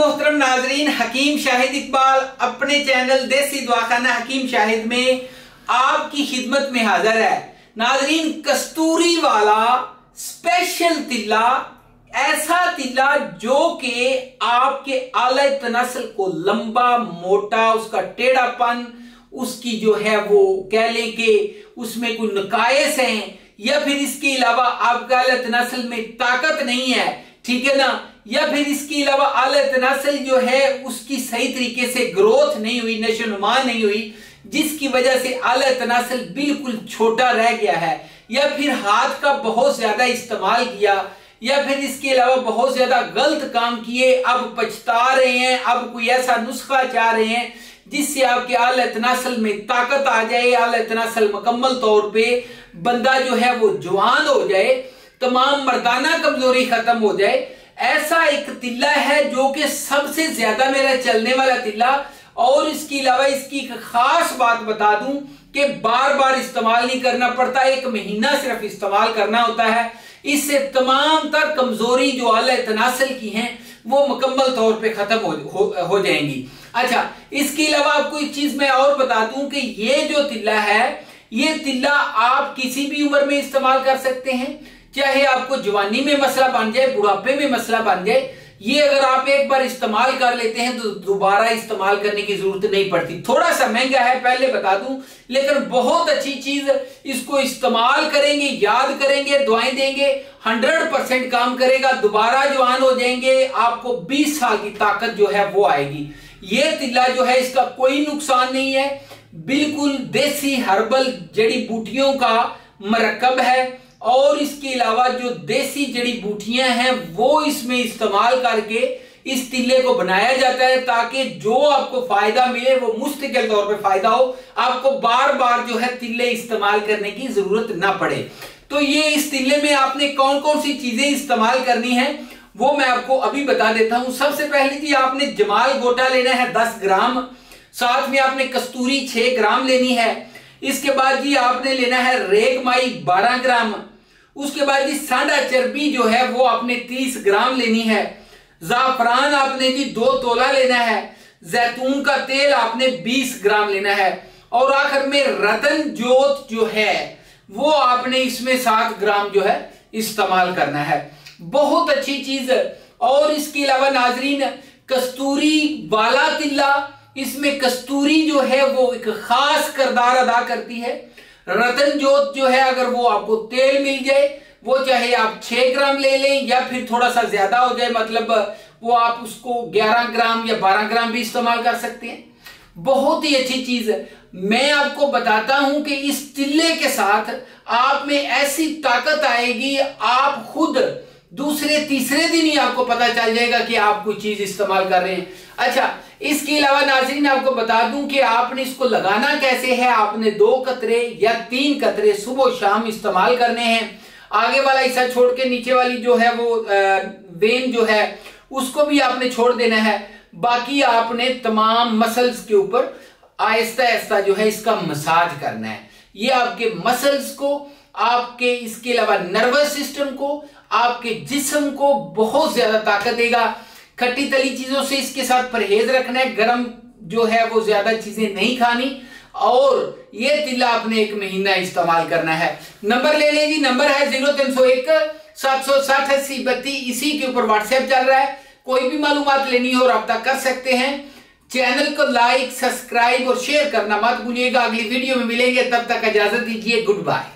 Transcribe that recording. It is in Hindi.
मोहतरम नाजरीन, हकीम शाहिद इकबाल अपने चैनल देसी दवाखाना हकीम शाहिद में आपकी खिदमत में हाजिर है। नाजरीन, कस्तूरी वाला स्पेशल तिल्ला, ऐसा तिल्ला जो कि आपके आले तनासल को लंबा मोटा, उसका टेढ़ापन, उसकी जो है वो कह लें कि उसमें कोई नकायस हैं, या फिर इसके अलावा आपका आले तनासल में ताकत नहीं है, ठीक है ना, या फिर इसके अलावा आले तनासल जो है उसकी सही तरीके से ग्रोथ नहीं हुई, नशोनुमा नहीं हुई, जिसकी वजह से आले तनासल बिल्कुल छोटा रह गया है, या फिर हाथ का बहुत ज्यादा इस्तेमाल किया, या फिर इसके अलावा बहुत ज्यादा गलत काम किए, अब पछता रहे हैं, अब कोई ऐसा नुस्खा चाह रहे हैं जिससे आपके आले तनासल में ताकत आ जाए, आले तनासल मुकम्मल तौर पे बंदा जो है वो जवान हो जाए, तमाम मर्दाना कमजोरी खत्म हो जाए। ऐसा एक तिल्ला है जो कि सबसे ज्यादा मेरा चलने वाला तिल्ला, और इसके अलावा इसकी एक खास बात बता दूं कि बार बार इस्तेमाल नहीं करना पड़ता, 1 महीना सिर्फ इस्तेमाल करना होता है। इससे तमाम तर कमजोरी जो आले तनासल की हैं वो मुकम्मल तौर पे खत्म हो जाएंगी। अच्छा, इसके अलावा आपको एक चीज मैं और बता दूं कि ये जो तिल्ला है, ये तिल्ला आप किसी भी उम्र में इस्तेमाल कर सकते हैं, चाहे आपको जवानी में मसला बन जाए, बुढ़ापे में मसला बन जाए। ये अगर आप एक बार इस्तेमाल कर लेते हैं तो दोबारा इस्तेमाल करने की जरूरत नहीं पड़ती। थोड़ा सा महंगा है पहले बता दूं, लेकिन बहुत अच्छी चीज, इसको इस्तेमाल करेंगे, याद करेंगे, दुआएं देंगे, 100% काम करेगा, दोबारा जवान हो जाएंगे, आपको 20 साल की ताकत जो है वो आएगी। ये तिल्ला जो है इसका कोई नुकसान नहीं है, बिल्कुल देसी हर्बल जड़ी बूटियों का मरकब है, और इसके अलावा जो देसी जड़ी बूटियां हैं वो इसमें इस्तेमाल करके इस तिल्ले को बनाया जाता है, ताकि जो आपको फायदा मिले वो मुस्तकिल तौर पे फायदा हो, आपको बार बार जो है तिल्ले इस्तेमाल करने की जरूरत ना पड़े। तो ये इस तिल्ले में आपने कौन कौन सी चीजें इस्तेमाल करनी है वो मैं आपको अभी बता देता हूं। सबसे पहले जी आपने जमाल गोटा लेना है 10 ग्राम, साथ में आपने कस्तूरी 6 ग्राम लेनी है। इसके बाद जी आपने लेना है रेगमाई 12 ग्राम। उसके बाद जी सांडा चर्बी जो है वो आपने 30 ग्राम लेनी है। जाफरान आपने जी 2 तोला लेना है। जैतून का तेल आपने 20 ग्राम लेना है। और आखिर में रतन जोत जो है वो आपने इसमें 7 ग्राम जो है इस्तेमाल करना है। बहुत अच्छी चीज। और इसके अलावा नाजरीन, कस्तूरी वाला तिल्ला, इसमें कस्तूरी जो है वो एक खास किरदार अदा करती है। रतन जोत जो है अगर वो आपको तेल मिल जाए, वो चाहे आप 6 ग्राम ले लें या फिर थोड़ा सा ज्यादा हो जाए, मतलब वो आप उसको 11 ग्राम या 12 ग्राम भी इस्तेमाल कर सकते हैं। बहुत ही अच्छी चीज है। मैं आपको बताता हूं कि इस तिल्ले के साथ आप में ऐसी ताकत आएगी, आप खुद दूसरे तीसरे दिन ही आपको पता चल जाएगा कि आप कोई चीज इस्तेमाल कर रहे हैं। अच्छा, इसके अलावा नाज़रीन आपको बता दूं कि आपने इसको लगाना कैसे है। आपने 2 कतरे या 3 कतरे सुबह शाम इस्तेमाल करने हैं। आगे वाला हिस्सा छोड़ के नीचे वाली जो है वो वेन जो है उसको भी आपने छोड़ देना है। बाकी आपने तमाम मसल्स के ऊपर आहिस्ता आहिस्ता जो है इसका मसाज करना है। ये आपके मसल्स को, आपके इसके अलावा नर्वस सिस्टम को, आपके जिस्म को बहुत ज्यादा ताकत देगा। खट्टी तली चीजों से इसके साथ परहेज रखना है, गरम जो है वो ज्यादा चीजें नहीं खानी, और ये तिल्ला आपने 1 महीना इस्तेमाल करना है। नंबर ले लीजिए, नंबर है 0301 760 80 32। इसी के ऊपर व्हाट्सएप चल रहा है, कोई भी मालूमात लेनी हो रब्ता कर सकते हैं। चैनल को लाइक, सब्सक्राइब और शेयर करना मत भूलिएगा। अगली वीडियो में मिलेंगे, तब तक इजाजत दीजिए, गुड बाय।